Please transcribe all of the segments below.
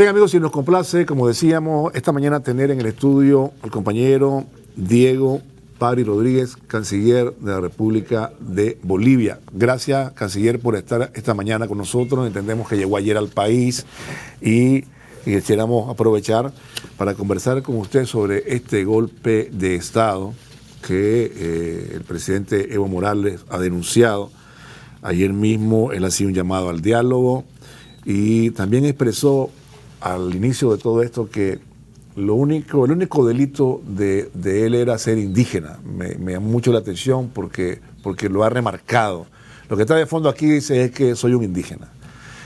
Bien, amigos, si nos complace, como decíamos, esta mañana tener en el estudio al compañero Diego Pabri Rodríguez, canciller de la República de Bolivia. Gracias, canciller, por estar esta mañana con nosotros. Entendemos que llegó ayer al país y quisiéramos aprovechar para conversar con usted sobre este golpe de Estado que el presidente Evo Morales ha denunciado. Ayer mismo él hacía un llamado al diálogo y también expresó al inicio de todo esto que el único delito de él era ser indígena. Me llamó mucho la atención porque lo ha remarcado. Lo que está de fondo aquí dice es que soy un indígena.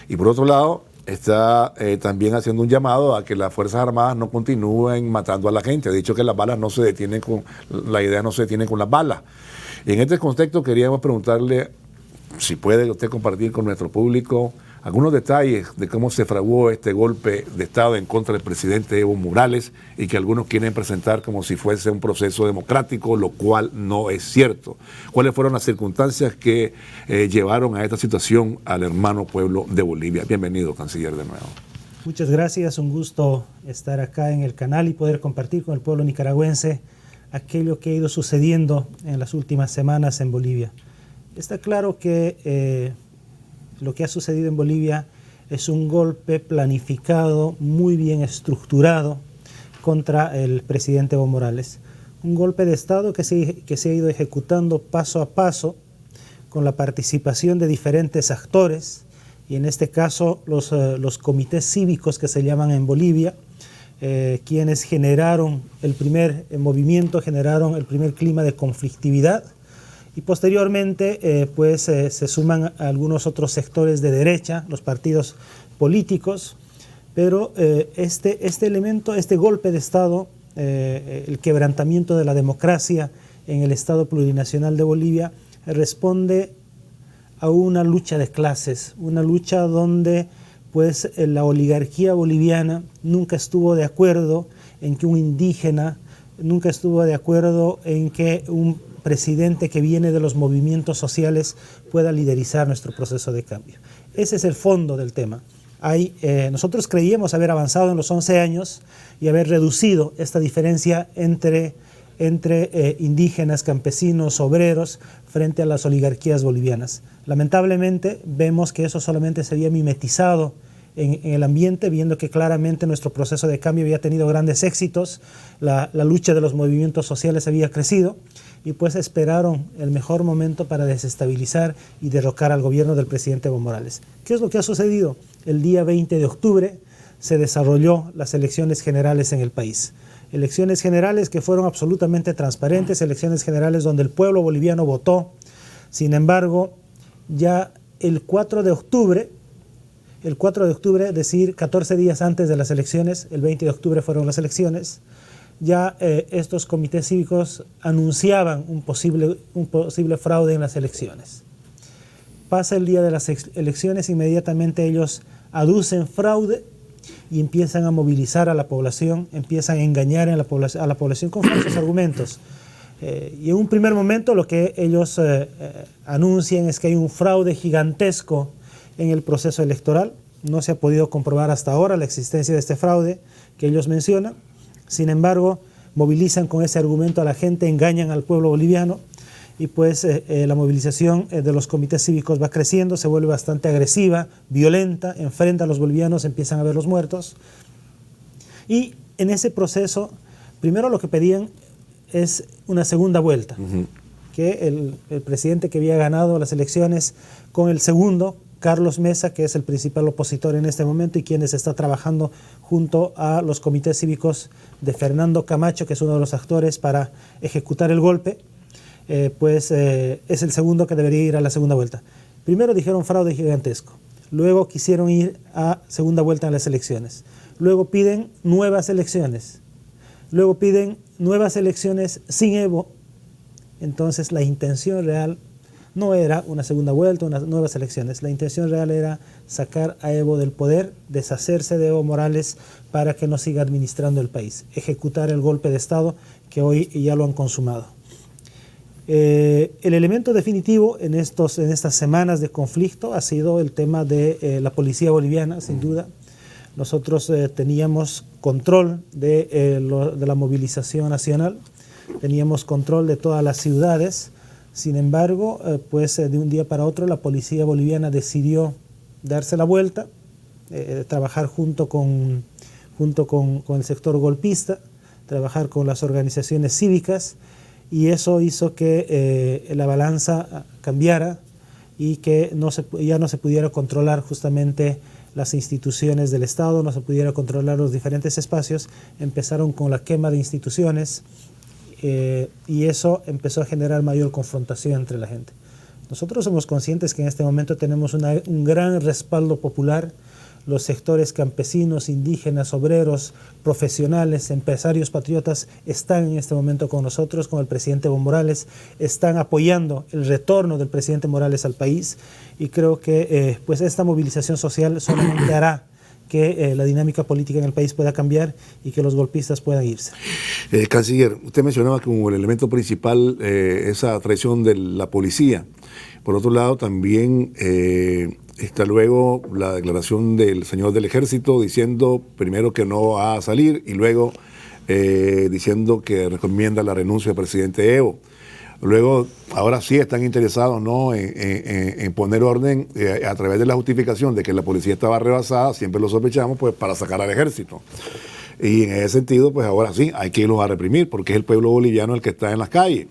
Y por otro lado, está también haciendo un llamado a que las Fuerzas Armadas no continúen matando a la gente. Ha dicho que las balas no se detienen la idea no se detiene con las balas. Y en este contexto queríamos preguntarle si puede usted compartir con nuestro público algunos detalles de cómo se fraguó este golpe de Estado en contra del presidente Evo Morales y que algunos quieren presentar como si fuese un proceso democrático, lo cual no es cierto. ¿Cuáles fueron las circunstancias que llevaron a esta situación al hermano pueblo de Bolivia? Bienvenido, canciller, de nuevo. Muchas gracias, un gusto estar acá en el canal y poder compartir con el pueblo nicaragüense aquello que ha ido sucediendo en las últimas semanas en Bolivia. Está claro que lo que ha sucedido en Bolivia es un golpe planificado, muy bien estructurado contra el presidente Evo Morales. Un golpe de Estado que se ha ido ejecutando paso a paso con la participación de diferentes actores y en este caso los comités cívicos que se llaman en Bolivia, quienes generaron el primer movimiento, generaron el primer clima de conflictividad. Y posteriormente se suman algunos otros sectores de derecha, los partidos políticos, pero este elemento, este golpe de Estado, el quebrantamiento de la democracia en el Estado plurinacional de Bolivia, responde a una lucha de clases, una lucha donde la oligarquía boliviana nunca estuvo de acuerdo en que un indígena, nunca estuvo de acuerdo en que un presidente que viene de los movimientos sociales pueda liderizar nuestro proceso de cambio. Ese es el fondo del tema. Nosotros creíamos haber avanzado en los 11 años y haber reducido esta diferencia entre indígenas, campesinos, obreros, frente a las oligarquías bolivianas. Lamentablemente vemos que eso solamente se había mimetizado en el ambiente, viendo que claramente nuestro proceso de cambio había tenido grandes éxitos, la lucha de los movimientos sociales había crecido, y pues esperaron el mejor momento para desestabilizar y derrocar al gobierno del presidente Evo Morales. ¿Qué es lo que ha sucedido? El día 20 de octubre se desarrolló las elecciones generales en el país. Elecciones generales que fueron absolutamente transparentes, elecciones generales donde el pueblo boliviano votó. Sin embargo, ya el 4 de octubre, es decir, 14 días antes de las elecciones, el 20 de octubre fueron las elecciones, ya estos comités cívicos anunciaban un posible fraude en las elecciones. Pasa el día de las elecciones, inmediatamente ellos aducen fraude y empiezan a movilizar a la población, empiezan a engañar a la población con falsos argumentos. Y en un primer momento lo que ellos anuncian es que hay un fraude gigantesco en el proceso electoral. No se ha podido comprobar hasta ahora la existencia de este fraude que ellos mencionan. Sin embargo, movilizan con ese argumento a la gente, engañan al pueblo boliviano y pues la movilización de los comités cívicos va creciendo, se vuelve bastante agresiva, violenta, enfrenta a los bolivianos, empiezan a ver los muertos. Y en ese proceso, primero lo que pedían es una segunda vuelta, que el presidente que había ganado las elecciones con el segundo, Carlos Mesa, que es el principal opositor en este momento y quien está trabajando junto a los comités cívicos de Fernando Camacho, que es uno de los actores para ejecutar el golpe, es el segundo que debería ir a la segunda vuelta. Primero dijeron fraude gigantesco, luego quisieron ir a segunda vuelta en las elecciones, luego piden nuevas elecciones, sin Evo. Entonces la intención real no era una segunda vuelta, unas nuevas elecciones. La intención real era sacar a Evo del poder, deshacerse de Evo Morales para que no siga administrando el país, ejecutar el golpe de Estado que hoy ya lo han consumado. El elemento definitivo en estas semanas de conflicto ha sido el tema de la policía boliviana, sin duda. Nosotros teníamos control de la movilización nacional, teníamos control de todas las ciudades. Sin embargo, de un día para otro la policía boliviana decidió darse la vuelta, trabajar junto con el sector golpista, trabajar con las organizaciones cívicas, y eso hizo que la balanza cambiara y que ya no se pudiera controlar justamente las instituciones del Estado, no se pudiera controlar los diferentes espacios. Empezaron con la quema de instituciones y eso empezó a generar mayor confrontación entre la gente. Nosotros somos conscientes que en este momento tenemos un gran respaldo popular. Los sectores campesinos, indígenas, obreros, profesionales, empresarios, patriotas están en este momento con nosotros, con el presidente Evo Morales, están apoyando el retorno del presidente Morales al país, y creo que esta movilización social solamente hará que la dinámica política en el país pueda cambiar y que los golpistas puedan irse. Canciller, usted mencionaba como el elemento principal esa traición de la policía. Por otro lado, también está luego la declaración del señor del Ejército diciendo primero que no va a salir y luego diciendo que recomienda la renuncia del presidente Evo. Luego, ahora sí están interesados, ¿no?, en poner orden a través de la justificación de que la policía estaba rebasada, siempre lo sospechamos, pues para sacar al ejército. Y en ese sentido, pues ahora sí, hay que irlos a reprimir, porque es el pueblo boliviano el que está en las calles.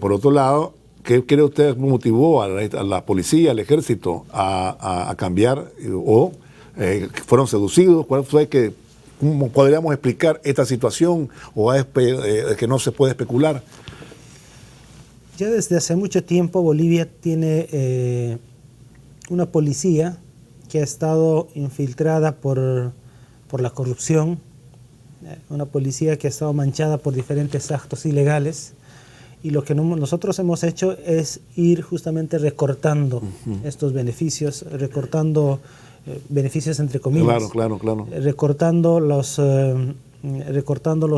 Por otro lado, ¿qué cree usted motivó a la policía, al ejército, a cambiar o fueron seducidos? ¿Cuál fue cómo podríamos explicar esta situación o que no se puede especular? Ya desde hace mucho tiempo Bolivia tiene una policía que ha estado infiltrada por la corrupción, una policía que ha estado manchada por diferentes actos ilegales, y lo que nosotros hemos hecho es ir justamente recortando estos beneficios, recortando beneficios entre comillas, claro. recortando los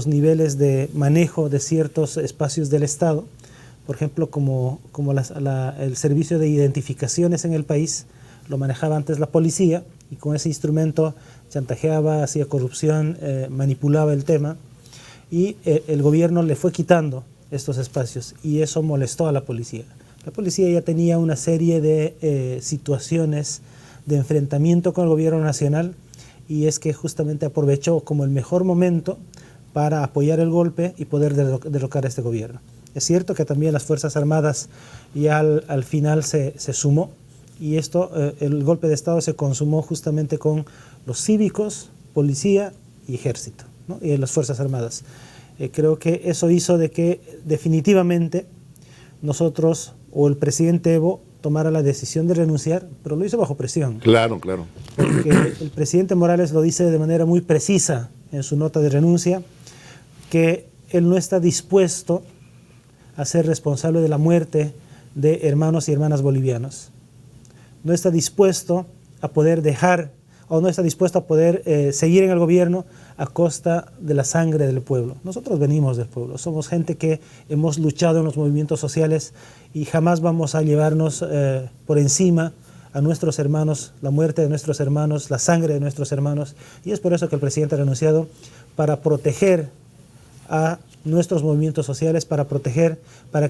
niveles de manejo de ciertos espacios del Estado. Por ejemplo, como el servicio de identificaciones en el país lo manejaba antes la policía, y con ese instrumento chantajeaba, hacía corrupción, manipulaba el tema, y el gobierno le fue quitando estos espacios, y eso molestó a la policía. La policía ya tenía una serie de situaciones de enfrentamiento con el gobierno nacional, y es que justamente aprovechó como el mejor momento para apoyar el golpe y poder derrocar a este gobierno. Es cierto que también las Fuerzas Armadas ya al final se sumó, y el golpe de Estado se consumó justamente con los cívicos, policía y ejército, ¿no?, y las Fuerzas Armadas. Creo que eso hizo de que definitivamente nosotros o el presidente Evo tomara la decisión de renunciar, pero lo hizo bajo presión. Claro. Porque el presidente Morales lo dice de manera muy precisa en su nota de renuncia, que él no está dispuesto a ser responsable de la muerte de hermanos y hermanas bolivianos. No está dispuesto a poder seguir en el gobierno a costa de la sangre del pueblo. Nosotros venimos del pueblo, somos gente que hemos luchado en los movimientos sociales, y jamás vamos a llevarnos por encima a nuestros hermanos, la muerte de nuestros hermanos, la sangre de nuestros hermanos, y es por eso que el presidente ha renunciado, para proteger a nuestros movimientos sociales, para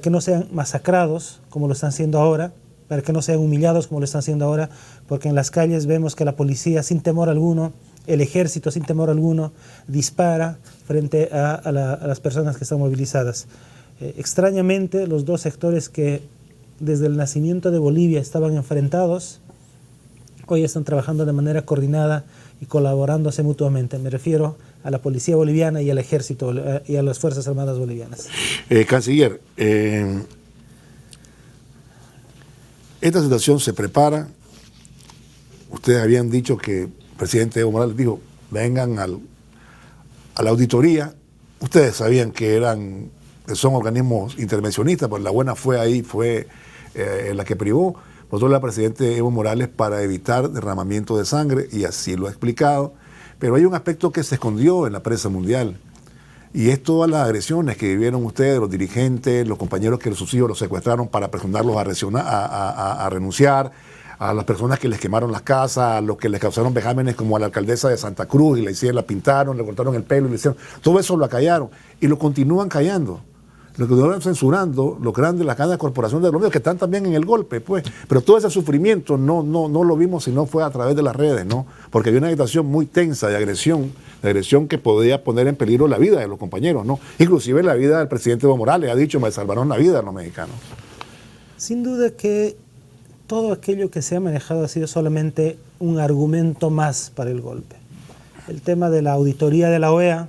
que no sean masacrados como lo están siendo ahora, para que no sean humillados como lo están haciendo ahora, porque en las calles vemos que la policía, sin temor alguno, el ejército, sin temor alguno, dispara frente a las personas que están movilizadas. Extrañamente, los dos sectores que desde el nacimiento de Bolivia estaban enfrentados, hoy están trabajando de manera coordinada y colaborándose mutuamente. Me refiero a la policía boliviana y al ejército y a las Fuerzas Armadas bolivianas. Canciller, esta situación se prepara. Ustedes habían dicho que el presidente Evo Morales dijo, vengan a la auditoría. Ustedes sabían que son organismos intervencionistas, pero la buena fue la que privó. Nosotros, el presidente Evo Morales, para evitar derramamiento de sangre, y así lo ha explicado. Pero hay un aspecto que se escondió en la prensa mundial, y es todas las agresiones que vivieron ustedes, los dirigentes, los compañeros que sus hijos los secuestraron para presionarlos a renunciar, a las personas que les quemaron las casas, a los que les causaron vejámenes como a la alcaldesa de Santa Cruz y la pintaron, le cortaron el pelo y le hicieron, todo eso lo acallaron y lo continúan callando. Lo que continúan censurando las grandes corporaciones de Colombia que están también en el golpe, pues. Pero todo ese sufrimiento no lo vimos sino fue a través de las redes, ¿no? Porque había una agitación muy tensa de agresión que podía poner en peligro la vida de los compañeros, ¿no? Inclusive la vida del presidente Evo Morales, ha dicho, me salvaron la vida a los mexicanos. Sin duda que todo aquello que se ha manejado ha sido solamente un argumento más para el golpe. El tema de la auditoría de la OEA,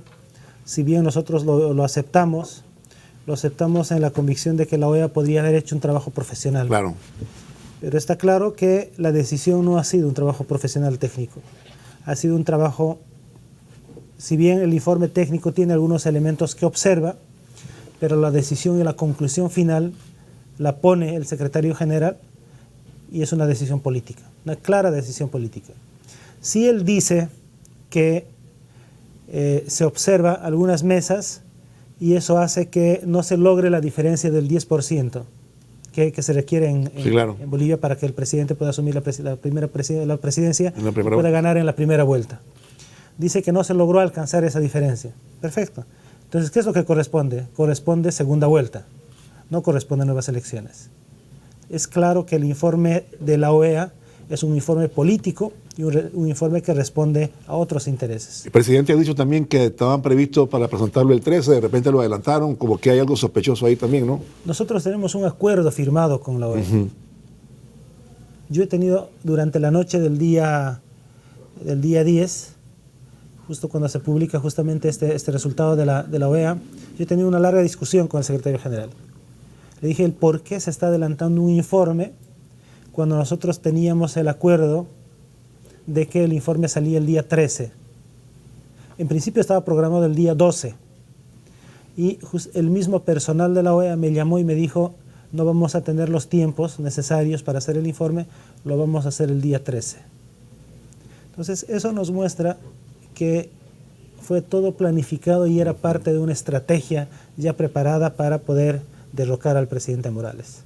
si bien nosotros lo aceptamos en la convicción de que la OEA podría haber hecho un trabajo profesional. Claro. Pero está claro que la decisión no ha sido un trabajo profesional técnico. Ha sido un trabajo, si bien el informe técnico tiene algunos elementos que observa, pero la decisión y la conclusión final la pone el secretario general y es una decisión política, una clara decisión política. Si él dice que se observa algunas mesas y eso hace que no se logre la diferencia del 10% que se requiere en Bolivia para que el presidente pueda asumir la presidencia y pueda ganar en la primera vuelta. Dice que no se logró alcanzar esa diferencia. Perfecto. Entonces, ¿qué es lo que corresponde? Corresponde segunda vuelta, no corresponde nuevas elecciones. Es claro que el informe de la OEA es un informe político y un informe que responde a otros intereses. El presidente ha dicho también que estaban previstos para presentarlo el 13, de repente lo adelantaron, como que hay algo sospechoso ahí también, ¿no? Nosotros tenemos un acuerdo firmado con la OEA. Yo he tenido durante la noche del día 10, justo cuando se publica justamente este resultado de la OEA, yo he tenido una larga discusión con el secretario general. Le dije el por qué se está adelantando un informe cuando nosotros teníamos el acuerdo de que el informe salía el día 13. En principio estaba programado el día 12. Y el mismo personal de la OEA me llamó y me dijo, no vamos a tener los tiempos necesarios para hacer el informe, lo vamos a hacer el día 13. Entonces eso nos muestra que fue todo planificado y era parte de una estrategia ya preparada para poder derrocar al presidente Morales.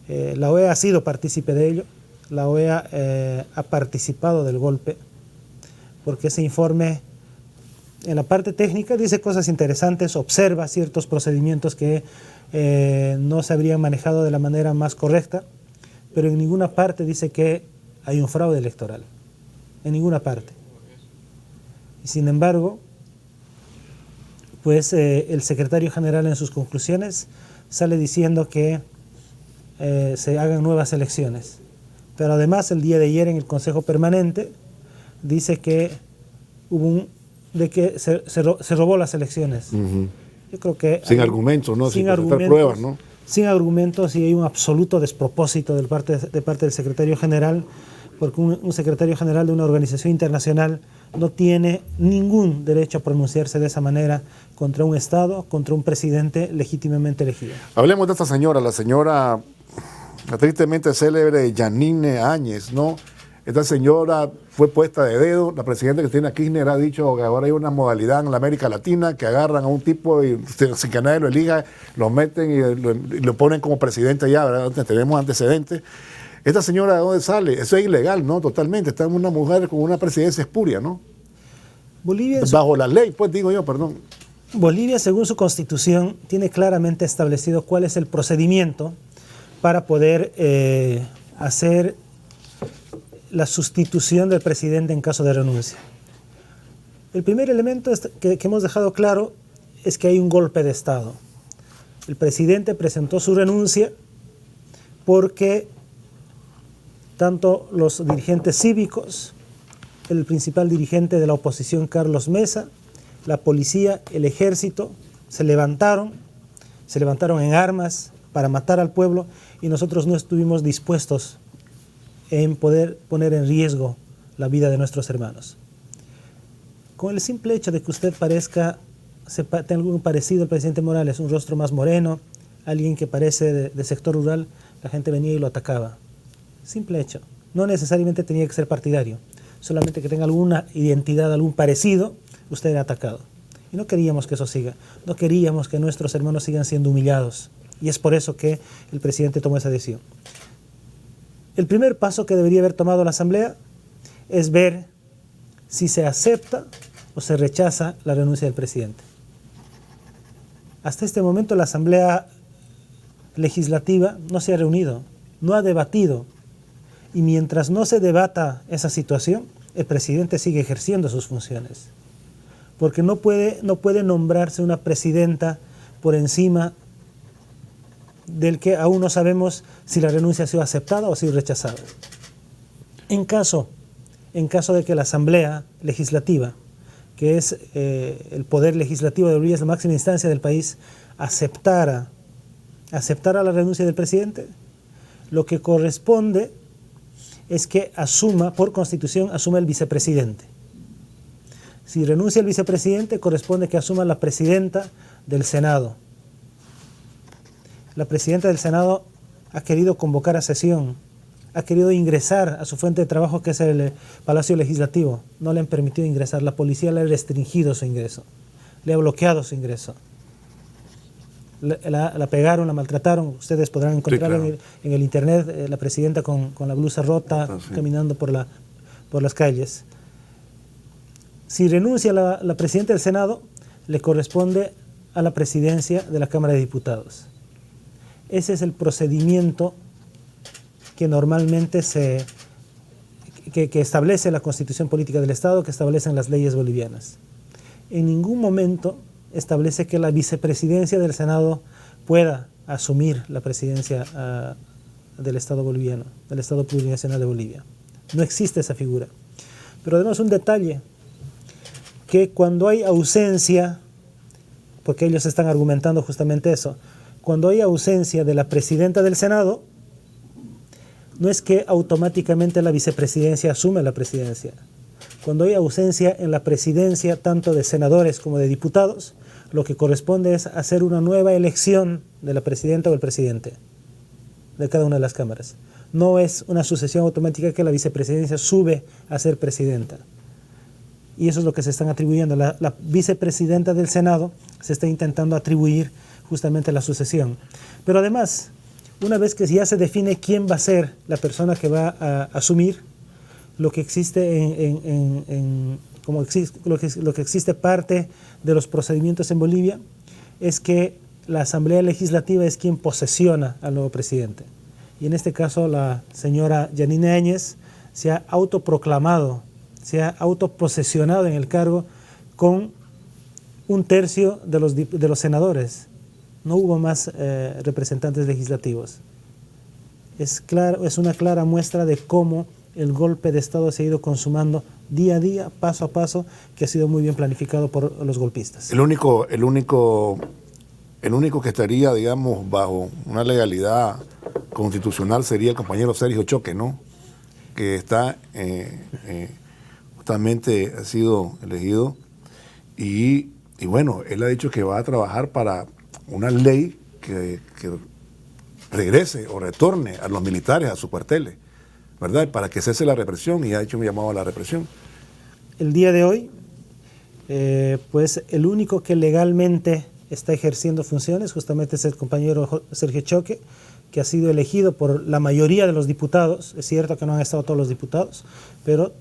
La OEA ha sido partícipe de ello, la OEA ha participado del golpe, porque ese informe en la parte técnica dice cosas interesantes, observa ciertos procedimientos que no se habrían manejado de la manera más correcta, pero en ninguna parte dice que hay un fraude electoral, en ninguna parte. Y sin embargo, pues el secretario general en sus conclusiones sale diciendo que se hagan nuevas elecciones. Pero además el día de ayer en el Consejo Permanente dice que se robó las elecciones. Yo creo que sin argumentos, ¿no? Sin argumentos, pruebas, ¿no? Sin argumentos, y hay un absoluto despropósito de parte del secretario general, porque un secretario general de una organización internacional no tiene ningún derecho a pronunciarse de esa manera contra un Estado, contra un presidente legítimamente elegido. Hablemos de esta señora, la tristemente célebre Yanine Áñez, ¿no? Esta señora fue puesta de dedo. La presidenta Cristina Kirchner ha dicho que ahora hay una modalidad en la América Latina que agarran a un tipo y sin que nadie lo elija, lo meten y lo ponen como presidente ya, ¿verdad? Tenemos antecedentes. Esta señora, ¿de dónde sale? Eso es ilegal, ¿no? Totalmente. Está una mujer con una presidencia espuria, ¿no? Bolivia, bajo la ley, pues digo yo, perdón. Bolivia, según su constitución, tiene claramente establecido cuál es el procedimiento para poder hacer la sustitución del presidente en caso de renuncia. El primer elemento que hemos dejado claro es que hay un golpe de Estado. El presidente presentó su renuncia porque tanto los dirigentes cívicos, el principal dirigente de la oposición, Carlos Mesa, la policía, el ejército, se levantaron en armas para matar al pueblo y nosotros no estuvimos dispuestos en poder poner en riesgo la vida de nuestros hermanos. Con el simple hecho de que usted tenga algún parecido al presidente Morales, un rostro más moreno, alguien que parece de sector rural, la gente venía y lo atacaba. Simple hecho. No necesariamente tenía que ser partidario, solamente que tenga alguna identidad, algún parecido, usted era atacado. Y no queríamos que eso siga, no queríamos que nuestros hermanos sigan siendo humillados. Y es por eso que el presidente tomó esa decisión. El primer paso que debería haber tomado la Asamblea es ver si se acepta o se rechaza la renuncia del presidente. Hasta este momento la Asamblea Legislativa no se ha reunido, no ha debatido, y mientras no se debata esa situación, el presidente sigue ejerciendo sus funciones, porque no puede nombrarse una presidenta por encima del que aún no sabemos si la renuncia ha sido aceptada o ha sido rechazada. En caso de que la Asamblea Legislativa, que es el poder legislativo de Bolivia, es la máxima instancia del país, aceptara la renuncia del presidente, lo que corresponde es que asuma, por constitución, asuma el vicepresidente. Si renuncia el vicepresidente, corresponde que asuma la presidenta del Senado. La presidenta del Senado ha querido convocar a sesión, ha querido ingresar a su fuente de trabajo, que es el Palacio Legislativo. No le han permitido ingresar, la policía le ha restringido su ingreso, le ha bloqueado su ingreso. La pegaron, la maltrataron. Ustedes podrán encontrar, sí, claro, en el internet la presidenta con la blusa rota, sí, caminando por las calles. Si renuncia la presidenta del Senado, le corresponde a la presidencia de la Cámara de Diputados. Ese es el procedimiento que normalmente que establece la Constitución Política del Estado, que establecen las leyes bolivianas. En ningún momento establece que la vicepresidencia del Senado pueda asumir la presidencia del Estado boliviano, del Estado Plurinacional de Bolivia. No existe esa figura. Pero además un detalle, que cuando hay ausencia, porque ellos están argumentando justamente eso, cuando hay ausencia de la presidenta del Senado, no es que automáticamente la vicepresidencia asume la presidencia. Cuando hay ausencia en la presidencia tanto de senadores como de diputados, lo que corresponde es hacer una nueva elección de la presidenta o el presidente de cada una de las cámaras. No es una sucesión automática que la vicepresidencia sube a ser presidenta. Y eso es lo que se están atribuyendo. La vicepresidenta del Senado se está intentando atribuir justamente la sucesión. Pero además, una vez que ya se define quién va a ser la persona que va a asumir, lo que existe lo que existe parte de los procedimientos en Bolivia es que la Asamblea Legislativa es quien posesiona al nuevo presidente. Y en este caso la señora Yanine Áñez se ha autoproclamado, se ha autoposesionado en el cargo con 1/3 de los senadores. No hubo más representantes legislativos. Es una clara muestra de cómo el golpe de Estado se ha ido consumando día a día, paso a paso, que ha sido muy bien planificado por los golpistas. El único que estaría, digamos, bajo una legalidad constitucional sería el compañero Sergio Choque, ¿no? Que está justamente ha sido elegido y bueno, él ha dicho que va a trabajar para una ley que regrese o retorne a los militares a sus cuarteles, ¿verdad? Para que cese la represión, y ha hecho un llamado a la represión. El día de hoy, pues el único que legalmente está ejerciendo funciones justamente es el compañero Sergio Choque, que ha sido elegido por la mayoría de los diputados. Es cierto que no han estado todos los diputados, pero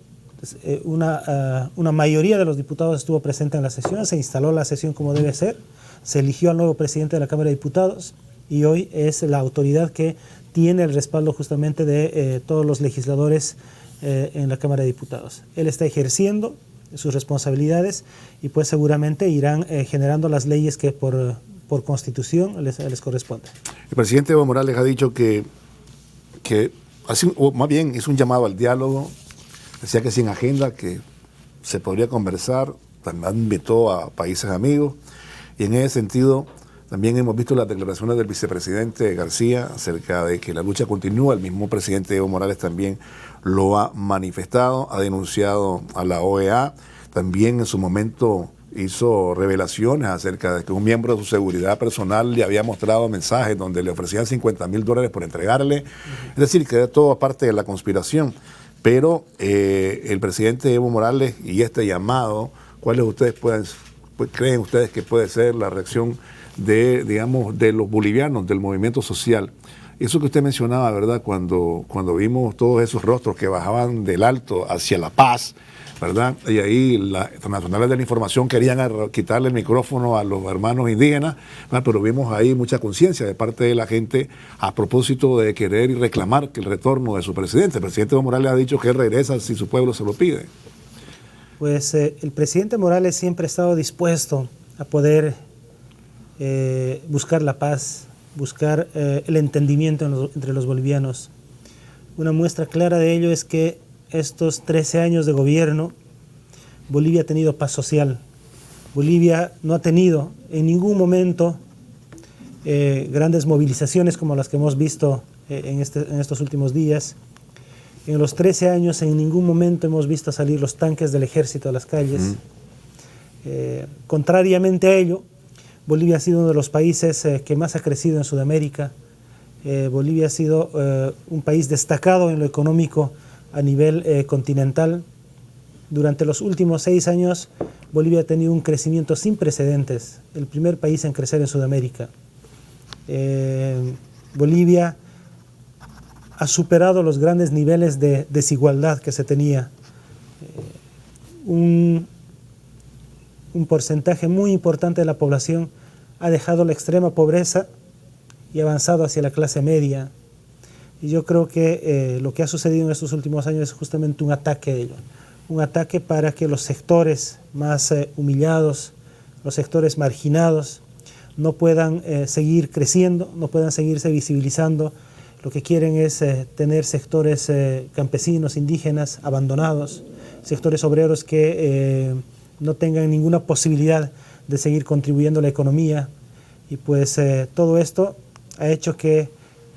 una mayoría de los diputados estuvo presente en la sesión, se instaló la sesión como debe ser, se eligió al nuevo presidente de la Cámara de Diputados y hoy es la autoridad que tiene el respaldo justamente de todos los legisladores en la Cámara de Diputados. Él está ejerciendo sus responsabilidades y pues seguramente irán generando las leyes que por constitución les corresponde. El presidente Evo Morales ha dicho que más bien hizo un llamado al diálogo, decía que sin agenda, que se podría conversar, también invitó a países amigos, y en ese sentido también hemos visto las declaraciones del vicepresidente García acerca de que la lucha continúa. El mismo presidente Evo Morales también lo ha manifestado, ha denunciado a la OEA, también en su momento hizo revelaciones acerca de que un miembro de su seguridad personal le había mostrado mensajes donde le ofrecían $50,000 por entregarle. Es decir, que era todo parte de la conspiración. Pero el presidente Evo Morales y este llamado, ¿cuáles creen ustedes que puede ser la reacción de los bolivianos, del movimiento social, Eso que usted mencionaba, ¿verdad? Cuando vimos todos esos rostros que bajaban del alto hacia La Paz, ¿verdad? Y ahí las internacionales de la información querían quitarle el micrófono a los hermanos indígenas, ¿verdad? Pero vimos ahí mucha conciencia de parte de la gente a propósito de querer y reclamar que el retorno de su presidente. El presidente Evo Morales ha dicho que él regresa si su pueblo se lo pide. Pues el presidente Morales siempre ha estado dispuesto a poder buscar la paz, buscar el entendimiento entre los bolivianos. Una muestra clara de ello es que estos 13 años de gobierno, Bolivia ha tenido paz social. Bolivia no ha tenido en ningún momento grandes movilizaciones como las que hemos visto en estos últimos días. En los 13 años en ningún momento hemos visto salir los tanques del ejército a las calles. Contrariamente a ello, Bolivia ha sido uno de los países que más ha crecido en Sudamérica. Bolivia ha sido un país destacado en lo económico a nivel continental. Durante los últimos 6 años, Bolivia ha tenido un crecimiento sin precedentes, el primer país en crecer en Sudamérica. Bolivia ha superado los grandes niveles de desigualdad que se tenía. Un porcentaje muy importante de la población ha dejado la extrema pobreza y avanzado hacia la clase media. Y yo creo que lo que ha sucedido en estos últimos años es justamente un ataque a ello. Un ataque para que los sectores más humillados, los sectores marginados, no puedan seguir creciendo, no puedan seguirse visibilizando. Lo que quieren es tener sectores campesinos, indígenas, abandonados, sectores obreros que no tengan ninguna posibilidad de seguir contribuyendo a la economía. Y pues todo esto ha hecho que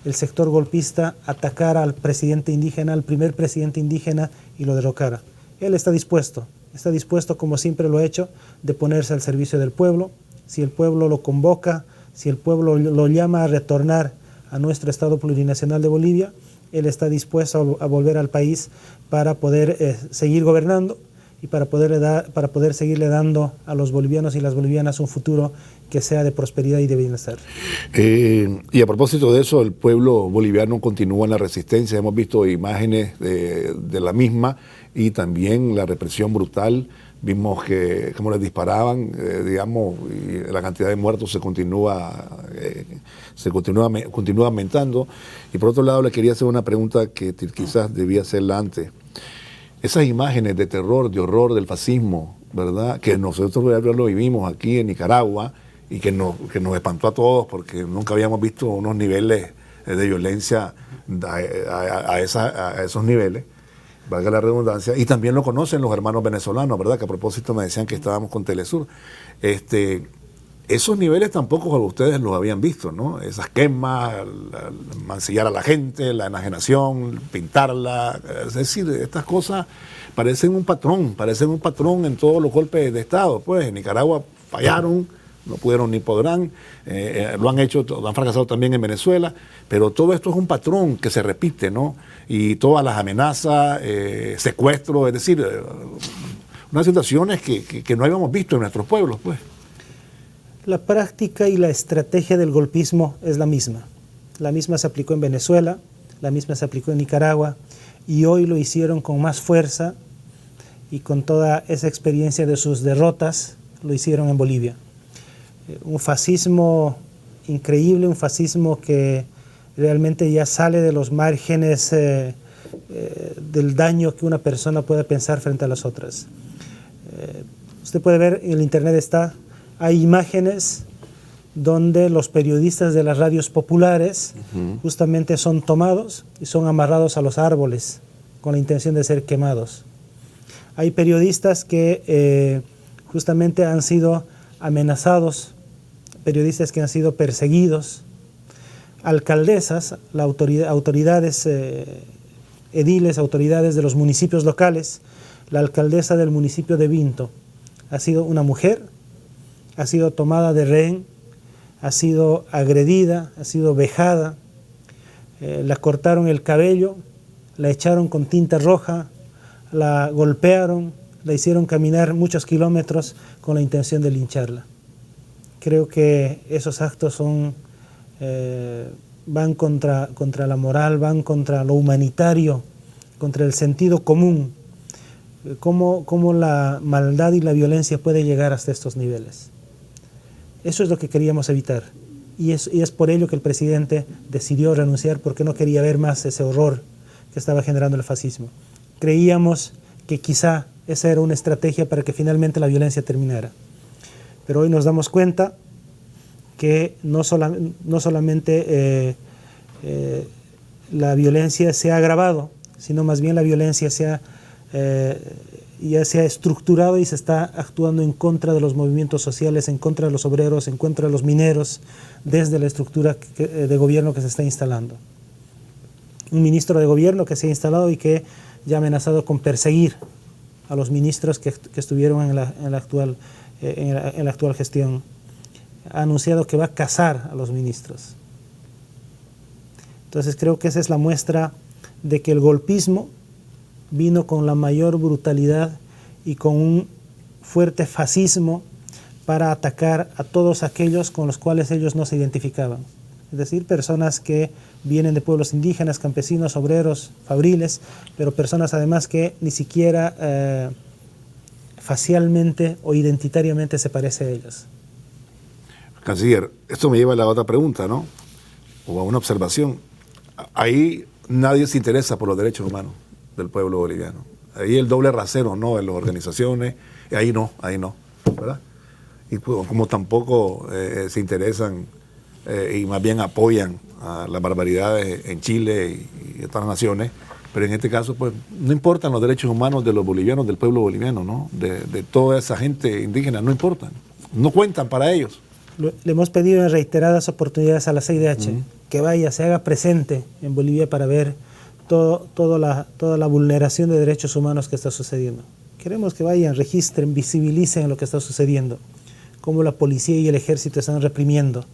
el sector golpista atacara al presidente indígena, al primer presidente indígena, y lo derrocara. Él está dispuesto como siempre lo ha hecho, de ponerse al servicio del pueblo. Si el pueblo lo convoca, si el pueblo lo llama a retornar a nuestro Estado plurinacional de Bolivia, él está dispuesto a volver al país para poder seguir gobernando y para poder seguirle dando a los bolivianos y las bolivianas un futuro que sea de prosperidad y de bienestar. Y a propósito de eso, el pueblo boliviano continúa en la resistencia. Hemos visto imágenes de la misma y también la represión brutal. Vimos que cómo les disparaban, digamos, y la cantidad de muertos se continúa aumentando. Y por otro lado, le quería hacer una pregunta que quizás debía hacerla antes. Esas imágenes de terror, de horror del fascismo, ¿verdad?, que nosotros lo vivimos aquí en Nicaragua y que nos espantó a todos porque nunca habíamos visto unos niveles de violencia a esos niveles, valga la redundancia, y también lo conocen los hermanos venezolanos, ¿verdad?, que a propósito me decían que estábamos con Telesur. Esos niveles tampoco ustedes los habían visto, ¿no? Esas quemas, mancillar a la gente, la enajenación, pintarla, es decir, estas cosas parecen un patrón en todos los golpes de Estado. Pues en Nicaragua fallaron, no pudieron ni podrán, lo han fracasado también en Venezuela, pero todo esto es un patrón que se repite, ¿no? Y todas las amenazas, secuestros, es decir, unas situaciones que no habíamos visto en nuestros pueblos, pues. La práctica y la estrategia del golpismo es la misma. La misma se aplicó en Venezuela, la misma se aplicó en Nicaragua, y hoy lo hicieron con más fuerza y con toda esa experiencia de sus derrotas, lo hicieron en Bolivia. Un fascismo increíble, un fascismo que realmente ya sale de los márgenes del daño que una persona puede pensar frente a las otras. Usted puede ver, en el internet hay imágenes donde los periodistas de las radios populares justamente son tomados y son amarrados a los árboles con la intención de ser quemados. Hay periodistas que justamente han sido amenazados, periodistas que han sido perseguidos, alcaldesas, autoridades ediles, autoridades de los municipios locales. La alcaldesa del municipio de Vinto ha sido una mujer, ha sido tomada de rehén, ha sido agredida, ha sido vejada, la cortaron el cabello, la echaron con tinta roja, la golpearon, la hicieron caminar muchos kilómetros con la intención de lincharla. Creo que esos actos son van contra la moral, van contra lo humanitario, contra el sentido común. ¿Cómo la maldad y la violencia puede llegar hasta estos niveles? Eso es lo que queríamos evitar. Y es por ello que el presidente decidió renunciar, porque no quería ver más ese horror que estaba generando el fascismo. Creíamos que quizá esa era una estrategia para que finalmente la violencia terminara. Pero hoy nos damos cuenta que no solamente la violencia se ha agravado, sino más bien la violencia ya se ha estructurado y se está actuando en contra de los movimientos sociales, en contra de los obreros, en contra de los mineros, desde la estructura de gobierno que se está instalando. Un ministro de gobierno que se ha instalado y que ya ha amenazado con perseguir a los ministros que estuvieron en la actual gestión. Ha anunciado que va a cazar a los ministros. Entonces creo que esa es la muestra de que el golpismo vino con la mayor brutalidad y con un fuerte fascismo para atacar a todos aquellos con los cuales ellos no se identificaban. Es decir, personas que vienen de pueblos indígenas, campesinos, obreros, fabriles, pero personas además que ni siquiera facialmente o identitariamente se parece a ellos. Canciller, esto me lleva a la otra pregunta, ¿no? O a una observación. Ahí nadie se interesa por los derechos humanos del pueblo boliviano. Ahí el doble rasero, ¿no? En las organizaciones, ahí no, ¿verdad? Y como tampoco se interesan y más bien apoyan a las barbaridades en Chile y otras naciones, pero en este caso, pues, no importan los derechos humanos de los bolivianos, del pueblo boliviano, ¿no? De toda esa gente indígena, no importan, no cuentan para ellos. Le hemos pedido en reiteradas oportunidades a la CIDH que vaya, se haga presente en Bolivia para ver toda la vulneración de derechos humanos que está sucediendo. Queremos que vayan, registren, visibilicen lo que está sucediendo, cómo la policía y el ejército están reprimiendo.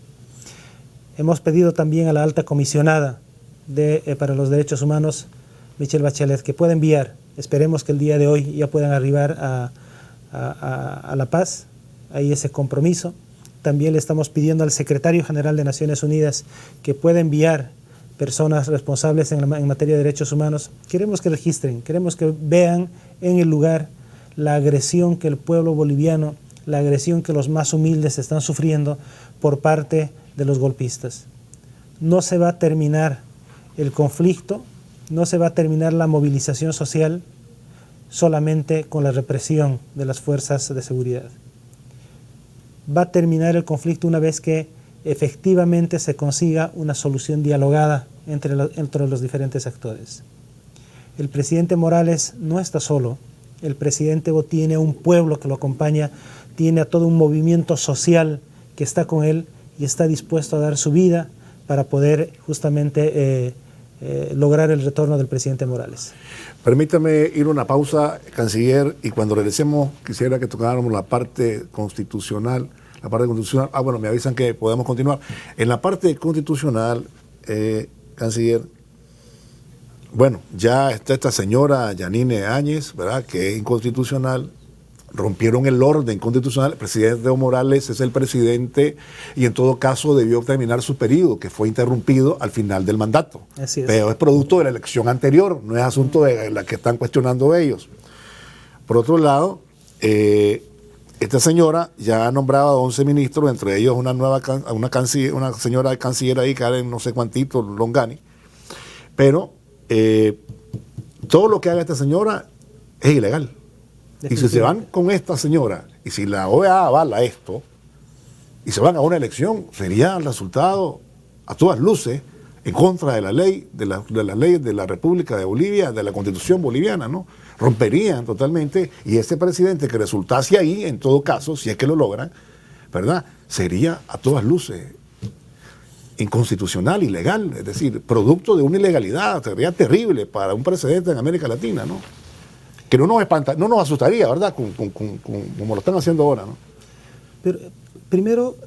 Hemos pedido también a la alta comisionada para los derechos humanos, Michelle Bachelet, que pueda enviar, esperemos que el día de hoy ya puedan arribar a La Paz, hay ese compromiso. También le estamos pidiendo al secretario general de Naciones Unidas que pueda enviar personas responsables en materia de derechos humanos. Queremos que registren, queremos que vean en el lugar la agresión que el pueblo boliviano, la agresión que los más humildes están sufriendo por parte de los golpistas. No se va a terminar el conflicto, no se va a terminar la movilización social solamente con la represión de las fuerzas de seguridad. Va a terminar el conflicto una vez que efectivamente se consiga una solución dialogada entre los diferentes actores. El presidente Morales no está solo, el presidente tiene a un pueblo que lo acompaña, tiene a todo un movimiento social que está con él y está dispuesto a dar su vida para poder justamente lograr el retorno del presidente Morales. Permítame ir a una pausa, canciller, y cuando regresemos quisiera que tocáramos la parte constitucional. Bueno, me avisan que podemos continuar. En la parte constitucional, canciller, bueno, ya está esta señora Yanine Áñez, ¿verdad?, que es inconstitucional. Rompieron el orden constitucional. El presidente Evo Morales es el presidente y en todo caso debió terminar su periodo, que fue interrumpido al final del mandato. Así es. Pero es producto de la elección anterior, no es asunto de la que están cuestionando ellos. Por otro lado, esta señora ya ha nombrado a 11 ministros, entre ellos una señora canciller ahí, Karen no sé cuántito, Longani. Pero todo lo que haga esta señora es ilegal. Y si se van con esta señora, y si la OEA avala esto, y se van a una elección, sería el resultado, a todas luces, en contra de la ley, de las leyes de la República de Bolivia, de la Constitución boliviana, ¿no? Romperían totalmente, y ese presidente que resultase ahí, en todo caso, si es que lo logran, ¿verdad?, sería a todas luces inconstitucional, ilegal, es decir, producto de una ilegalidad, sería terrible para un presidente en América Latina, ¿no? Que no nos espanta, no nos asustaría, ¿verdad?, como lo están haciendo ahora, ¿no? Pero primero,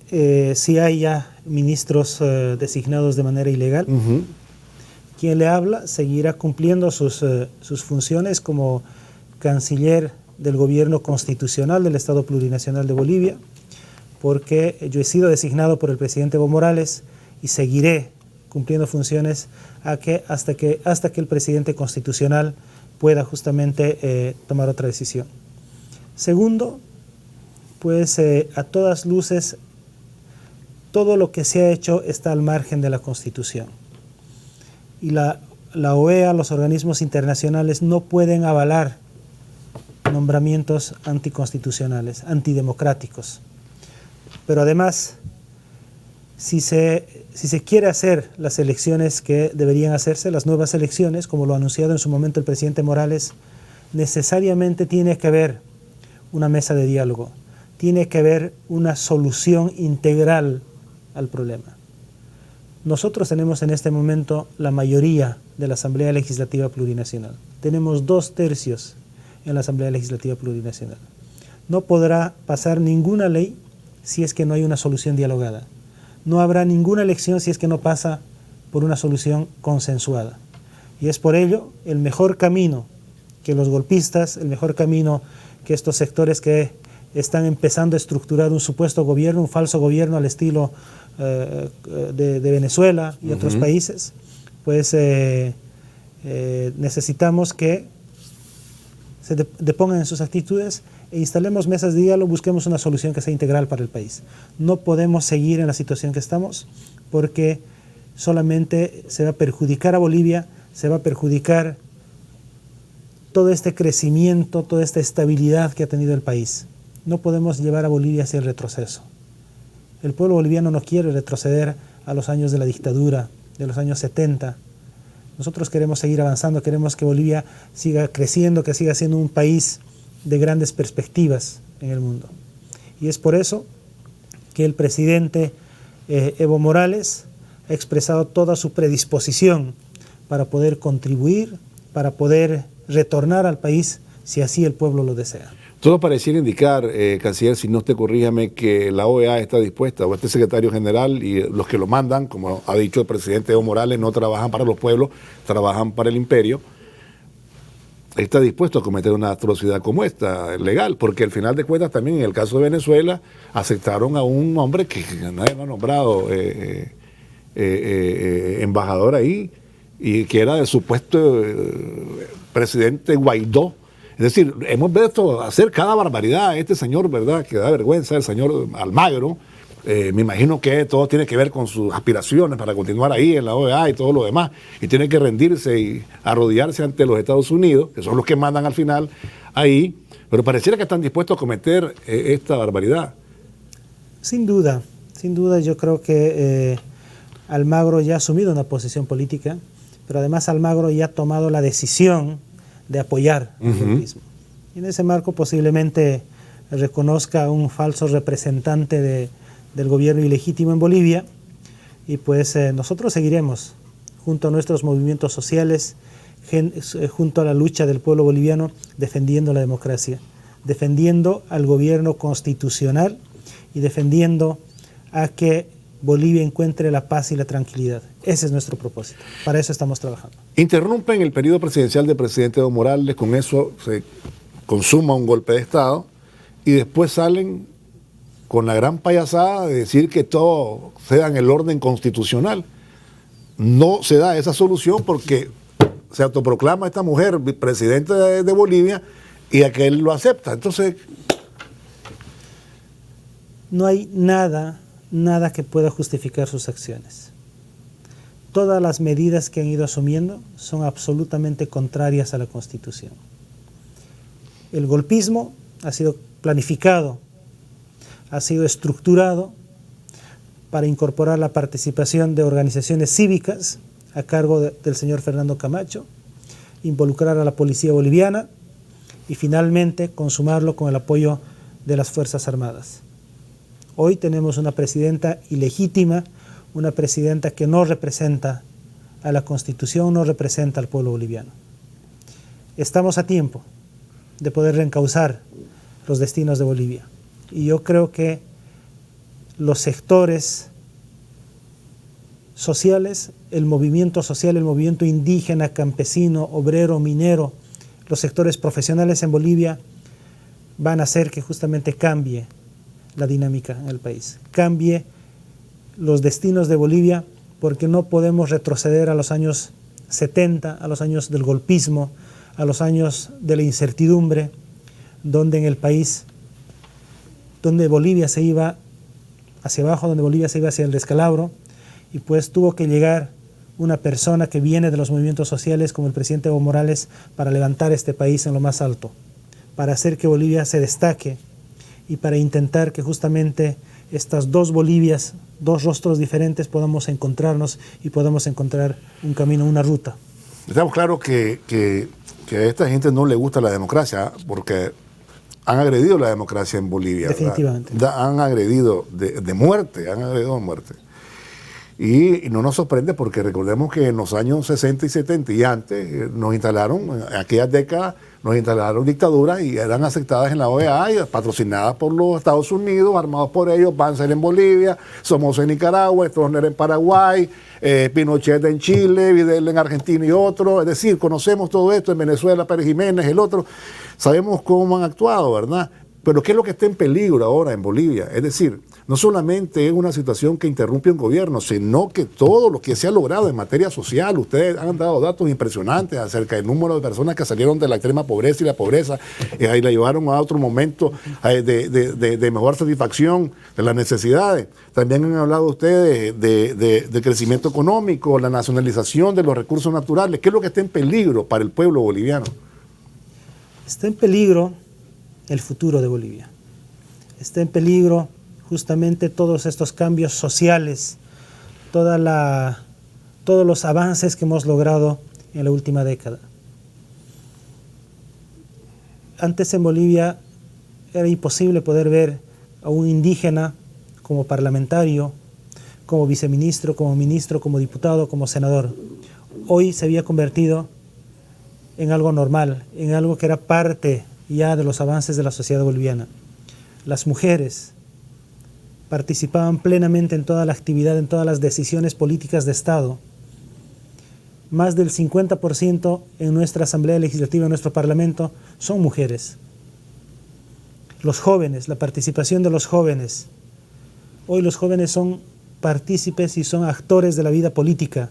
si hay ya ministros designados de manera ilegal, quien le habla seguirá cumpliendo sus funciones como canciller del gobierno constitucional del Estado Plurinacional de Bolivia, porque yo he sido designado por el presidente Evo Morales y seguiré cumpliendo funciones hasta que el presidente constitucional pueda justamente tomar otra decisión. Segundo, pues a todas luces, todo lo que se ha hecho está al margen de la Constitución. Y la OEA, los organismos internacionales, no pueden avalar nombramientos anticonstitucionales, antidemocráticos. Pero además, si se quiere hacer las elecciones que deberían hacerse, las nuevas elecciones, como lo ha anunciado en su momento el presidente Morales, necesariamente tiene que haber una mesa de diálogo, tiene que haber una solución integral al problema. Nosotros tenemos en este momento la mayoría de la Asamblea Legislativa Plurinacional. Tenemos 2/3 en la Asamblea Legislativa Plurinacional. No podrá pasar ninguna ley si es que no hay una solución dialogada. No habrá ninguna elección si es que no pasa por una solución consensuada. Y es por ello el mejor camino que los golpistas, el mejor camino que estos sectores que están empezando a estructurar un supuesto gobierno, un falso gobierno al estilo de Venezuela y otros países, pues necesitamos que se depongan en sus actitudes e instalemos mesas de diálogo, busquemos una solución que sea integral para el país. No podemos seguir en la situación que estamos porque solamente se va a perjudicar a Bolivia, se va a perjudicar todo este crecimiento, toda esta estabilidad que ha tenido el país. No podemos llevar a Bolivia hacia el retroceso. El pueblo boliviano no quiere retroceder a los años de la dictadura, de los años 70. Nosotros queremos seguir avanzando, queremos que Bolivia siga creciendo, que siga siendo un país de grandes perspectivas en el mundo. Y es por eso que el presidente Evo Morales ha expresado toda su predisposición para poder contribuir, para poder retornar al país si así el pueblo lo desea. Todo pareciera indicar, canciller, si no usted corríjame, que la OEA está dispuesta, o este secretario general y los que lo mandan, como ha dicho el presidente Evo Morales, no trabajan para los pueblos, trabajan para el imperio, está dispuesto a cometer una atrocidad como esta, legal, porque al final de cuentas también en el caso de Venezuela aceptaron a un hombre que nadie lo ha nombrado embajador ahí, y que era del supuesto presidente Guaidó. Es decir, hemos visto hacer cada barbaridad a este señor, ¿verdad?, que da vergüenza, el señor Almagro. Me imagino que todo tiene que ver con sus aspiraciones para continuar ahí en la OEA y todo lo demás, y tiene que rendirse y arrodillarse ante los Estados Unidos, que son los que mandan al final ahí, pero pareciera que están dispuestos a cometer esta barbaridad. Sin duda yo creo que Almagro ya ha asumido una posición política, pero además Almagro ya ha tomado la decisión de apoyar el golpismo. Y en ese marco posiblemente reconozca un falso representante del gobierno ilegítimo en Bolivia, y pues nosotros seguiremos junto a nuestros movimientos sociales, junto a la lucha del pueblo boliviano, defendiendo la democracia, defendiendo al gobierno constitucional y defendiendo a que Bolivia encuentre la paz y la tranquilidad. Ese es nuestro propósito. Para eso estamos trabajando. Interrumpen el periodo presidencial del presidente Evo Morales, con eso se consuma un golpe de Estado, y después salen con la gran payasada de decir que todo sea en el orden constitucional. No se da esa solución porque se autoproclama esta mujer presidenta de Bolivia y aquel lo acepta. Entonces, no hay nada que pueda justificar sus acciones. Todas las medidas que han ido asumiendo son absolutamente contrarias a la Constitución. El golpismo ha sido planificado, ha sido estructurado para incorporar la participación de organizaciones cívicas a cargo del señor Fernando Camacho, involucrar a la policía boliviana y finalmente consumarlo con el apoyo de las Fuerzas Armadas. Hoy tenemos una presidenta ilegítima, una presidenta que no representa a la Constitución, no representa al pueblo boliviano. Estamos a tiempo de poder reencauzar los destinos de Bolivia. Y yo creo que los sectores sociales, el movimiento social, el movimiento indígena, campesino, obrero, minero, los sectores profesionales en Bolivia van a hacer que justamente cambie la dinámica en el país, cambie los destinos de Bolivia porque no podemos retroceder a los años 70, a los años del golpismo, a los años de la incertidumbre, donde en el país, donde Bolivia se iba hacia abajo, donde Bolivia se iba hacia el descalabro, y pues tuvo que llegar una persona que viene de los movimientos sociales como el presidente Evo Morales para levantar este país en lo más alto, para hacer que Bolivia se destaque y para intentar que justamente estas dos Bolivias, dos rostros diferentes, podamos encontrarnos y podamos encontrar un camino, una ruta. Estamos claros que a esta gente no le gusta la democracia porque han agredido la democracia en Bolivia. Definitivamente. Han agredido de muerte, han agredido de muerte. Y no nos sorprende porque recordemos que en los años 60 y 70 y antes nos instalaron, en aquellas décadas, nos instalaron dictaduras y eran aceptadas en la OEA y patrocinadas por los Estados Unidos, armados por ellos, Banzer en Bolivia, Somoza en Nicaragua, Stroessner en Paraguay, Pinochet en Chile, Videla en Argentina y otros. Es decir, conocemos todo esto en Venezuela, Pérez Jiménez, el otro. Sabemos cómo han actuado, ¿verdad? Pero ¿qué es lo que está en peligro ahora en Bolivia? Es decir, no solamente es una situación que interrumpe un gobierno, sino que todo lo que se ha logrado en materia social, ustedes han dado datos impresionantes acerca del número de personas que salieron de la extrema pobreza y la pobreza y la llevaron a otro momento de mejor satisfacción de las necesidades. También han hablado ustedes de crecimiento económico, la nacionalización de los recursos naturales. ¿Qué es lo que está en peligro para el pueblo boliviano? Está en peligro el futuro de Bolivia. Está en peligro justamente todos estos cambios sociales, todos los avances que hemos logrado en la última década. Antes en Bolivia era imposible poder ver a un indígena como parlamentario, como viceministro, como ministro, como diputado, como senador. Hoy se había convertido en algo normal, en algo que era parte ya de los avances de la sociedad boliviana. Las mujeres participaban plenamente en toda la actividad, en todas las decisiones políticas de Estado. Más del 50% en nuestra Asamblea Legislativa, en nuestro Parlamento, son mujeres. Los jóvenes, la participación de los jóvenes. Hoy los jóvenes son partícipes y son actores de la vida política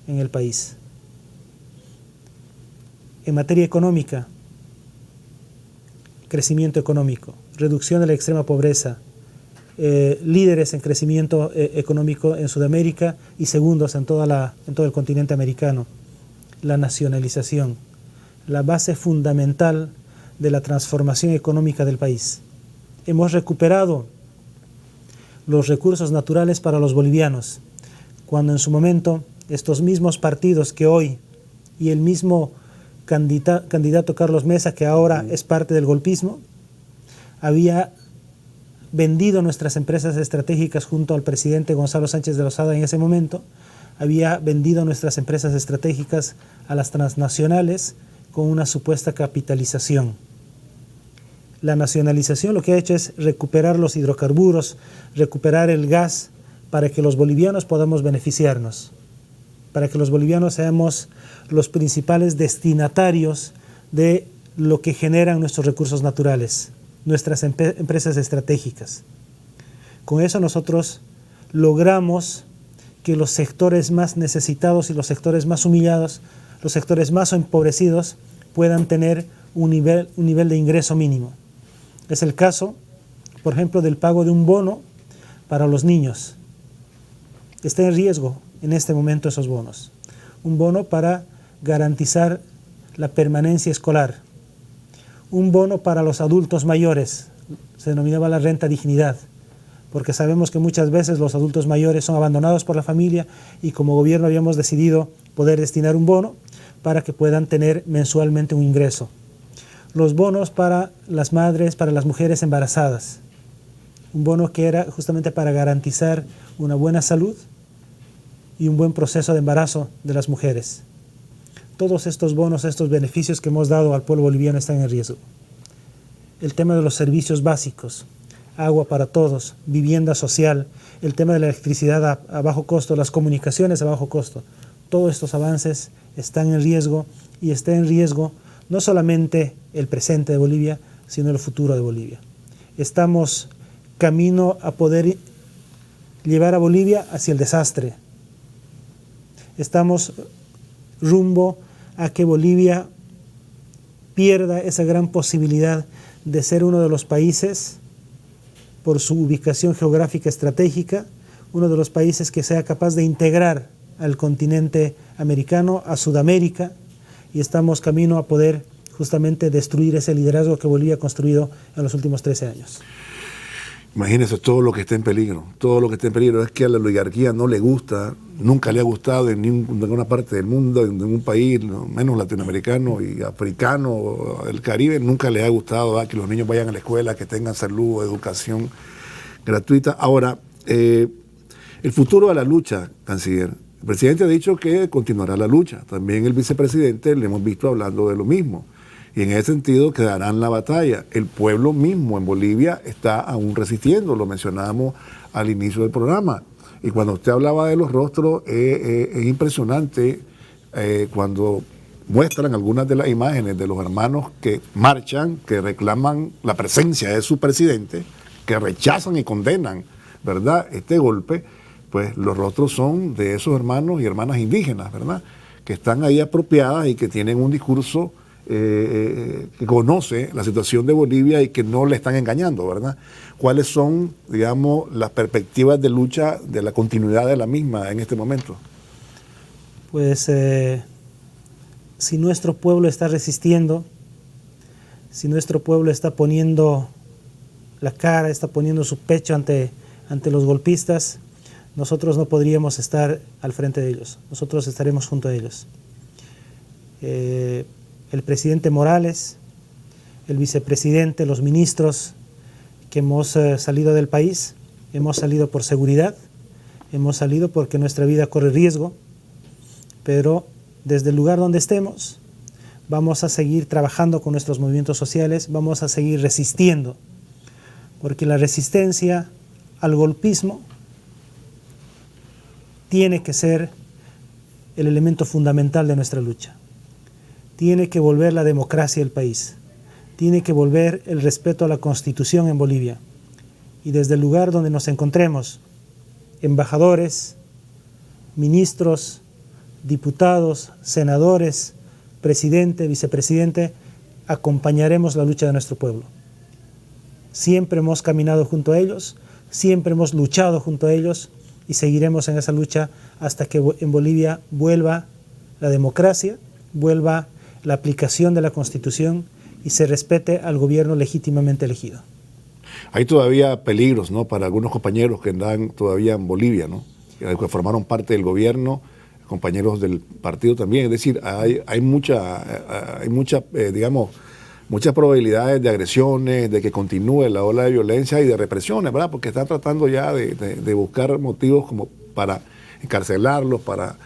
en el país. En materia económica, crecimiento económico, reducción de la extrema pobreza, líderes en crecimiento económico en Sudamérica y segundos en todo el continente americano. La nacionalización, la base fundamental de la transformación económica del país. Hemos recuperado los recursos naturales para los bolivianos, cuando en su momento estos mismos partidos que hoy y el mismo candidato Carlos Mesa, que ahora es parte del golpismo, había vendido nuestras empresas estratégicas junto al presidente Gonzalo Sánchez de Lozada en ese momento, había vendido nuestras empresas estratégicas a las transnacionales con una supuesta capitalización. La nacionalización lo que ha hecho es recuperar los hidrocarburos, recuperar el gas para que los bolivianos podamos beneficiarnos, para que los bolivianos seamos los principales destinatarios de lo que generan nuestros recursos naturales, nuestras empresas estratégicas. Con eso nosotros logramos que los sectores más necesitados y los sectores más humillados, los sectores más empobrecidos, puedan tener un nivel de ingreso mínimo. Es el caso, por ejemplo, del pago de un bono para los niños. Está en riesgo en este momento esos bonos. Un bono para garantizar la permanencia escolar. Un bono para los adultos mayores, se denominaba la renta dignidad, porque sabemos que muchas veces los adultos mayores son abandonados por la familia y como gobierno habíamos decidido poder destinar un bono para que puedan tener mensualmente un ingreso. Los bonos para las madres, para las mujeres embarazadas. Un bono que era justamente para garantizar una buena salud y un buen proceso de embarazo de las mujeres. Todos estos bonos, estos beneficios que hemos dado al pueblo boliviano están en riesgo. El tema de los servicios básicos, agua para todos, vivienda social, el tema de la electricidad a bajo costo, las comunicaciones a bajo costo. Todos estos avances están en riesgo y está en riesgo no solamente el presente de Bolivia, sino el futuro de Bolivia. Estamos camino a poder llevar a Bolivia hacia el desastre. estamos rumbo a que Bolivia pierda esa gran posibilidad de ser uno de los países, por su ubicación geográfica estratégica, uno de los países que sea capaz de integrar al continente americano, a Sudamérica, y estamos camino a poder justamente destruir ese liderazgo que Bolivia ha construido en los últimos 13 años. Imagínense todo lo que está en peligro, todo lo que está en peligro. Es que a la oligarquía no le gusta, nunca le ha gustado en ninguna parte del mundo, en ningún país, no, menos latinoamericano y africano, el Caribe, nunca le ha gustado que los niños vayan a la escuela, que tengan salud, educación gratuita. Ahora, el futuro de la lucha, canciller. El presidente ha dicho que continuará la lucha. También el vicepresidente le hemos visto hablando de lo mismo. Y en ese sentido quedarán la batalla. El pueblo mismo en Bolivia está aún resistiendo, lo mencionábamos al inicio del programa. Y cuando usted hablaba de los rostros, es impresionante cuando muestran algunas de las imágenes de los hermanos que marchan, que reclaman la presencia de su presidente, que rechazan y condenan, ¿verdad?, este golpe. Pues los rostros son de esos hermanos y hermanas indígenas, ¿verdad?, que están ahí apropiadas y que tienen un discurso que conoce la situación de Bolivia y que no le están engañando, ¿verdad? ¿Cuáles son, digamos, las perspectivas de lucha, de la continuidad de la misma en este momento? Pues si nuestro pueblo está resistiendo, si nuestro pueblo está poniendo la cara, está poniendo su pecho ante los golpistas, nosotros no podríamos estar al frente de ellos, nosotros estaremos junto a ellos. El presidente Morales, el vicepresidente, los ministros que hemos salido del país, hemos salido por seguridad, hemos salido porque nuestra vida corre riesgo, pero desde el lugar donde estemos vamos a seguir trabajando con nuestros movimientos sociales, vamos a seguir resistiendo, porque la resistencia al golpismo tiene que ser el elemento fundamental de nuestra lucha. Tiene que volver la democracia al país, tiene que volver el respeto a la Constitución en Bolivia. Y desde el lugar donde nos encontremos, embajadores, ministros, diputados, senadores, presidente, vicepresidente, acompañaremos la lucha de nuestro pueblo. Siempre hemos caminado junto a ellos, siempre hemos luchado junto a ellos y seguiremos en esa lucha hasta que en Bolivia vuelva la democracia, vuelva la aplicación de la Constitución y se respete al gobierno legítimamente elegido. Hay todavía peligros, ¿no?, para algunos compañeros que andan todavía en Bolivia, ¿no?, que formaron parte del gobierno, compañeros del partido también. Es decir, hay muchas probabilidades de agresiones, de que continúe la ola de violencia y de represiones, ¿verdad?, porque están tratando ya de buscar motivos como para encarcelarlos, para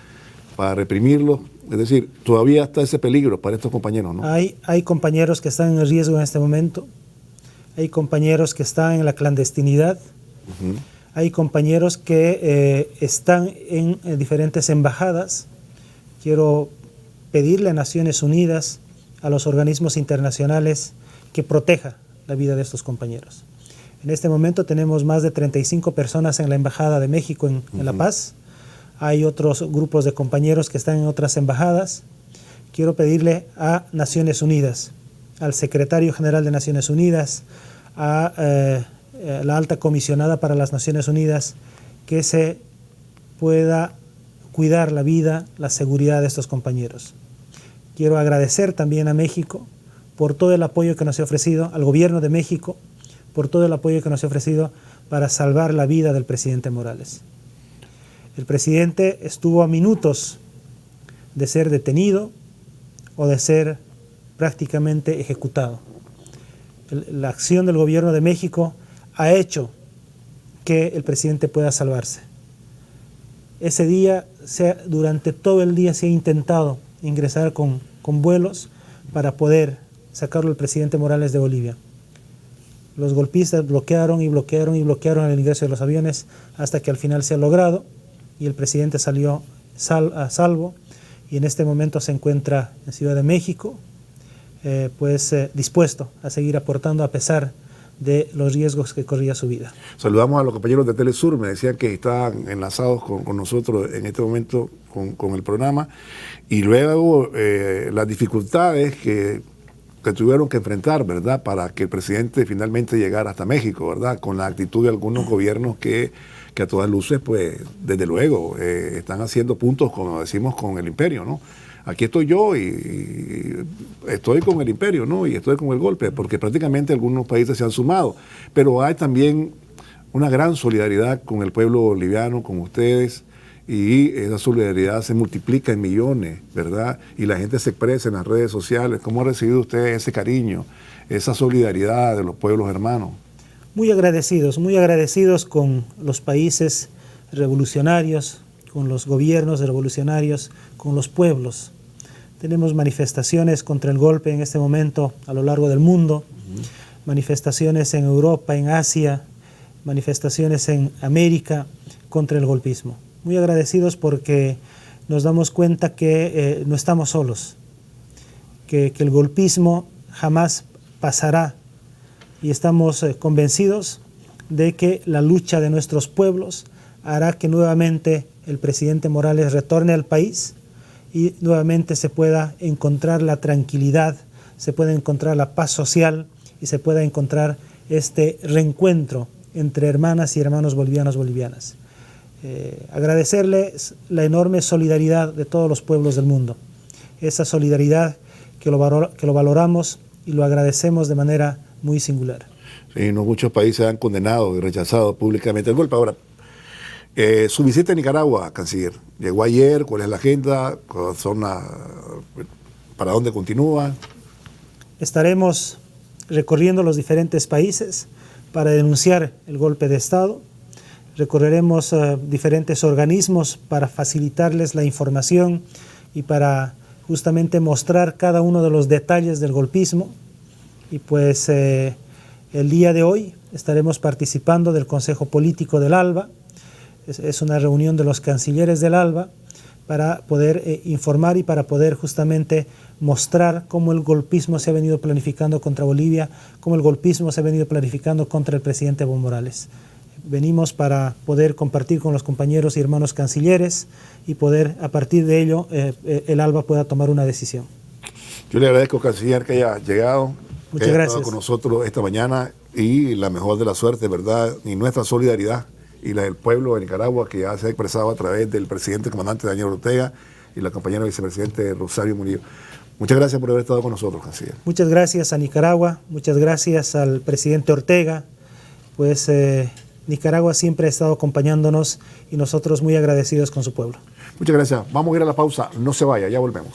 reprimirlos. Es decir, todavía está ese peligro para estos compañeros, ¿no? Hay compañeros que están en riesgo en este momento, hay compañeros que están en la clandestinidad, hay compañeros que están en diferentes embajadas. Quiero pedirle a Naciones Unidas, a los organismos internacionales, que proteja la vida de estos compañeros. En este momento tenemos más de 35 personas en la Embajada de México en La Paz. Hay otros grupos de compañeros que están en otras embajadas. Quiero pedirle a Naciones Unidas, al secretario general de Naciones Unidas, a la alta comisionada para las Naciones Unidas, que se pueda cuidar la vida, la seguridad de estos compañeros. Quiero agradecer también a México por todo el apoyo que nos ha ofrecido, al gobierno de México, por todo el apoyo que nos ha ofrecido para salvar la vida del presidente Morales. El presidente estuvo a minutos de ser detenido o de ser prácticamente ejecutado. La acción del gobierno de México ha hecho que el presidente pueda salvarse. Ese día, durante todo el día se ha intentado ingresar con vuelos para poder sacarlo al presidente Morales de Bolivia. Los golpistas bloquearon y bloquearon y bloquearon el ingreso de los aviones hasta que al final se ha logrado y el presidente salió a salvo y en este momento se encuentra en Ciudad de México, dispuesto a seguir aportando a pesar de los riesgos que corría su vida. Saludamos a los compañeros de Telesur, me decían que estaban enlazados con nosotros en este momento con el programa, y luego las dificultades que tuvieron que enfrentar, ¿verdad?, para que el presidente finalmente llegara hasta México, ¿verdad?, con la actitud de algunos gobiernos que a todas luces, pues, desde luego, están haciendo puntos, como decimos, con el imperio, ¿no? Aquí estoy yo y estoy con el imperio, ¿no? Y estoy con el golpe, porque prácticamente algunos países se han sumado. Pero hay también una gran solidaridad con el pueblo boliviano, con ustedes, y esa solidaridad se multiplica en millones, ¿verdad? Y la gente se expresa en las redes sociales. ¿Cómo ha recibido usted ese cariño, esa solidaridad de los pueblos hermanos? Muy agradecidos con los países revolucionarios, con los gobiernos revolucionarios, con los pueblos. Tenemos manifestaciones contra el golpe en este momento a lo largo del mundo, manifestaciones en Europa, en Asia, manifestaciones en América contra el golpismo. Muy agradecidos porque nos damos cuenta que no estamos solos, que el golpismo jamás pasará, y estamos convencidos de que la lucha de nuestros pueblos hará que nuevamente el presidente Morales retorne al país y nuevamente se pueda encontrar la tranquilidad, se pueda encontrar la paz social y se pueda encontrar este reencuentro entre hermanas y hermanos bolivianas. Agradecerles la enorme solidaridad de todos los pueblos del mundo, esa solidaridad que lo valoramos y lo agradecemos de manera muy singular. Sí, no muchos países han condenado y rechazado públicamente el golpe. Ahora, su visita a Nicaragua, canciller, llegó ayer. ¿Cuál es la agenda? ¿Para dónde continúa? Estaremos recorriendo los diferentes países para denunciar el golpe de Estado. Recorreremos diferentes organismos para facilitarles la información y para justamente mostrar cada uno de los detalles del golpismo. Y pues el día de hoy estaremos participando del Consejo Político del ALBA. Es una reunión de los cancilleres del ALBA para poder informar y para poder justamente mostrar cómo el golpismo se ha venido planificando contra Bolivia, cómo el golpismo se ha venido planificando contra el presidente Evo Morales. Venimos para poder compartir con los compañeros y hermanos cancilleres y poder, a partir de ello, el ALBA pueda tomar una decisión. Yo le agradezco, canciller, que haya llegado. Muchas gracias. Estado con nosotros esta mañana, y la mejor de la suerte, ¿verdad? Y nuestra solidaridad y la del pueblo de Nicaragua, que ya se ha expresado a través del presidente comandante Daniel Ortega y la compañera vicepresidente Rosario Murillo. Muchas gracias por haber estado con nosotros, canciller. Muchas gracias a Nicaragua, muchas gracias al presidente Ortega. Pues Nicaragua siempre ha estado acompañándonos y nosotros muy agradecidos con su pueblo. Muchas gracias. Vamos a ir a la pausa. No se vaya, ya volvemos.